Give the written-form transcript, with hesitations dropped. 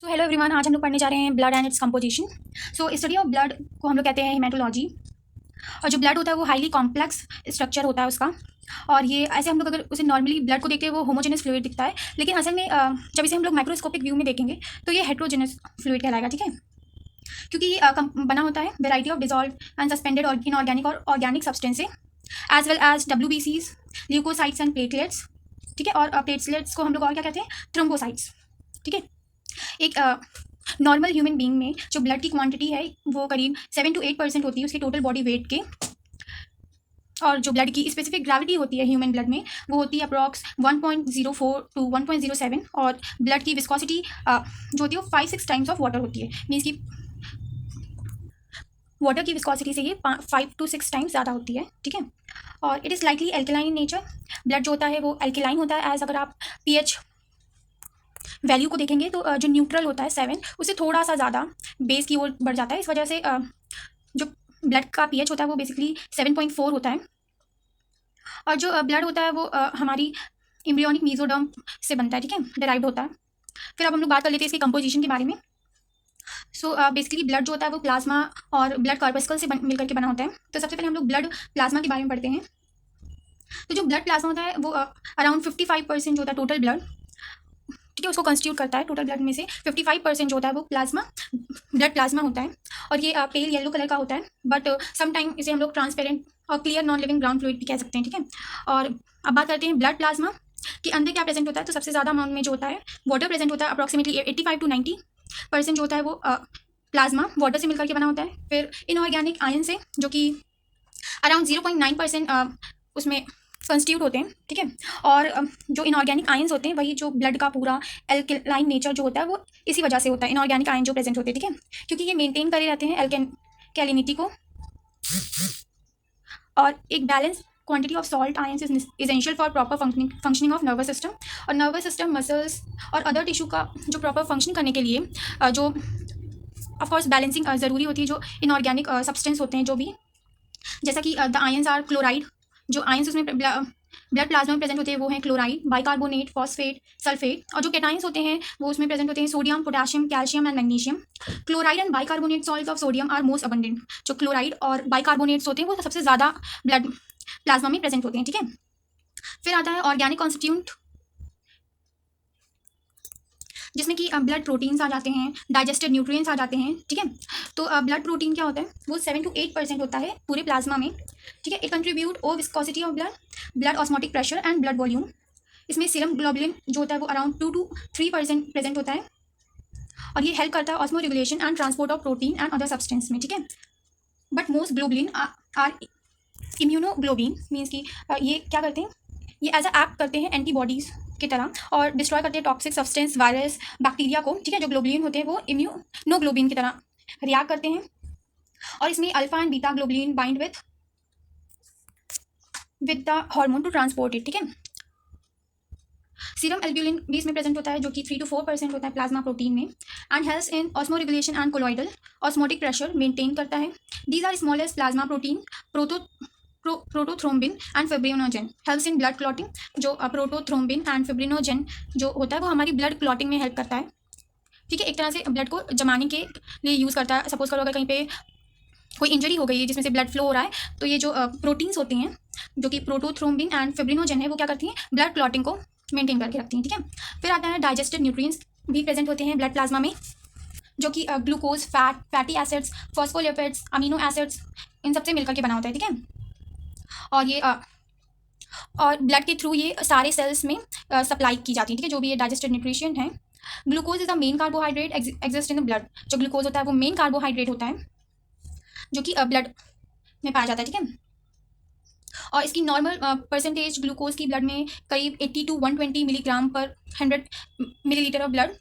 तो hello everyone, आज हम लोग पढ़ने जा रहे हैं blood and its composition. So study of blood को हम लोग कहते हैं हेमेटोलॉजी। और जो ब्लड होता है वो हाईली कॉम्प्लेक्स स्ट्रक्चर होता है उसका। और ये ऐसे हम लोग अगर उसे नॉर्मली ब्लड को देखते हैं वो होमोजेनस फ्लूइड दिखता है, लेकिन असल में जब इसे हम लोग माइक्रोस्कोपिक व्यू में देखेंगे तो ये हेट्रोजेनस फ्लूइड कहलाएगा। ठीक है, क्योंकि ये बना होता है variety of dissolve and suspended inorganic और ऑर्गेनिक सब्सटेंस से, as well as WBCs, leucocytes and platelets. ठीक है, और प्लेटलेट्स को हम लोग और क्या कहते हैं, थ्रोम्बोसाइट्स। ठीक है, एक नॉर्मल ह्यूमन बीइंग में जो ब्लड की क्वांटिटी है वो करीब 7 to 8% होती है उसके टोटल बॉडी वेट के। और जो ब्लड की स्पेसिफिक ग्रेविटी होती है ह्यूमन ब्लड में वो होती है अप्रॉक्स 1.04 to 1.07। और ब्लड की विस्कोसिटी जो होती है वो 5-6 टाइम्स ऑफ वाटर होती है। मीन्स कि वाटर की विस्कोसिटी से ये 5 to 6 टाइम्स ज़्यादा होती है। ठीक है, और it is likely alkaline in nature. Blood जो होता है वो एल्केलाइन होता है। एज अगर आप pH वैल्यू को देखेंगे तो जो न्यूट्रल होता है 7 उससे थोड़ा सा ज़्यादा बेस की ओर बढ़ जाता है। इस वजह से जो ब्लड का pH होता है वो बेसिकली 7.4 होता है। और जो ब्लड होता है वो हमारी एम्ब्रियोनिक मीजोडर्म से बनता है। ठीक है, डेराइव्ड होता है। फिर अब हम लोग बात कर लेते हैं इसके कंपोजिशन के बारे में। सो बेसिकली ब्लड जो होता है वो प्लाज्मा और ब्लड कॉर्पस्कल से मिलकर के बना होता है। तो सबसे पहले हम लोग ब्लड प्लाज्मा के बारे में पढ़ते हैं। तो जो ब्लड प्लाज्मा होता है वो अराउंड 55% जो होता है टोटल ब्लड, ठीक है, उसको कंस्टिट्यूट करता है। टोटल ब्लड में से 55% जो होता है वो ब्लड प्लाज्मा होता है। और ये पेल येलो कलर का होता है, बट समटाइम इसे हम लोग ट्रांसपेरेंट और clear non living ground fluid भी कह सकते हैं। ठीक है, और अब बात करते हैं ब्लड प्लाज्मा के अंदर क्या प्रेजेंट होता है। तो सबसे ज़्यादा अमाउंट में जो होता है वाटर प्रेजेंट होता है। अप्रॉक्सीमेटली 85 to 90% जो होता है वो प्लाज्मा वाटर से मिलकर के बना होता है। फिर इनऑर्गेनिक आयन से जो कि अराउंड 0.9% उसमें कंस्टिट्यूट होते हैं। ठीक है, और जो इनऑर्गेनिक आयंस होते हैं वही जो ब्लड का पूरा एल्कलाइन नेचर जो होता है वो इसी वजह से होता है। इनऑर्गेनिक आयन जो प्रेजेंट होते हैं, ठीक है, क्योंकि ये मेंटेन करे रहते हैं एल्केलिनिटी को। और एक balance quantity of salt ions is essential for proper functioning of nervous system. और नर्वस सिस्टम, मसल्स और अदर टिश्यू का जो प्रॉपर फंक्शन करने के लिए जो ऑफकोर्स बैलेंसिंग ज़रूरी होती है। जो इनऑर्गेनिक सब्सटेंस होते हैं जो भी, जैसा कि द आयंस आर क्लोराइड। जो आयंस उसमें ब्लड प्लाज्मा में प्रेजेंट होते हैं वो हैं क्लोराइड, बाइकार्बोनेट, फॉस्फेट, सल्फेट। और जो कैटाइंस होते हैं वो उसमें प्रेजेंट होते हैं sodium, potassium, calcium and magnesium. Chloride and bicarbonate salt of sodium are most abundant. जो क्लोराइड और बाइकार्बोनेट्स होते हैं वो सबसे ज़्यादा ब्लड प्लाज्मा में प्रेजेंट होते हैं। ठीक है, फिर आता है ऑर्गेनिक कॉन्स्टिट्यूंट, जिसमें कि ब्लड प्रोटीन्स आ जाते हैं, डाइजेस्टेड न्यूट्रिएंट्स आ जाते हैं। ठीक है, तो ब्लड प्रोटीन क्या होता है वो 7 to 8% होता है पूरे प्लाज्मा में। ठीक है, it contribute to viscosity of blood osmotic pressure and blood volume. इसमें सीरम ग्लोबुलिन जो होता है वो अराउंड 2 to 3% प्रेजेंट होता है। और ये हेल्प करता है osmoregulation and transport of protein and other substance में। ठीक है, but most globulin are immunoglobulin. Means कि ये क्या करते हैं, ये एज अ एक्ट करते हैं एंटीबॉडीज़ की तरह और डिस्ट्रॉय करते हैं टॉक्सिक सब्सटेंस, वायरस, बैक्टीरिया को। ठीक है, जो ग्लोबुलिन होते हैं वो इम्यूनोग्लोबिन की तरह रिएक्ट करते हैं। और इसमें alpha and beta globulin bind with the hormone to transport it. ठीक है, सीरम एल्ब्यूलिन भी इसमें प्रेजेंट होता है जो कि 3 to 4% होता है प्लाज्मा प्रोटीन में, and helps in osmoregulation and colloidal osmotic pressure maintain करता है। These are smallest plasma protein prothrombin and fibrinogen helps in blood clotting. जो प्रोटोथ्रोम्बिन एंड फिब्रिनोजेन जो होता है वो हमारी ब्लड क्लॉटिंग में हेल्प करता है। ठीक है, एक तरह से ब्लड को जमाने के लिए यूज़ करता है। सपोज करो अगर कहीं पे कोई इंजरी हो गई है जिसमें से ब्लड फ्लो हो रहा है तो ये जो प्रोटीन्स होती हैं जो कि प्रोटोथ्रोम्बिन एंड फिब्रिनोजेन है वो क्या करती हैं, ब्लड क्लॉटिंग को मेंटेन करके रखती हैं। ठीक है, फिर आता है डाइजेस्टेड न्यूट्रिएंट्स भी प्रेजेंट होते हैं ब्लड प्लाज्मा में, जो कि glucose, fatty acids, phospholipids, amino acids, इन सबसे मिलकर के बना होता है। ठीक है, और ये और ब्लड के थ्रू ये सारे सेल्स में सप्लाई की जाती है। ठीक है, जो भी ये डाइजेस्टेड न्यूट्रिशन है। Glucose is the main carbohydrate exist in the blood. जो ग्लूकोज होता है वो मेन कार्बोहाइड्रेट होता है जो कि ब्लड में पाया जाता है। ठीक है, और इसकी नॉर्मल परसेंटेज ग्लूकोज की ब्लड में करीब 80 to 120 मिलीग्राम पर 100 मिलीलीटर ऑफ ब्लड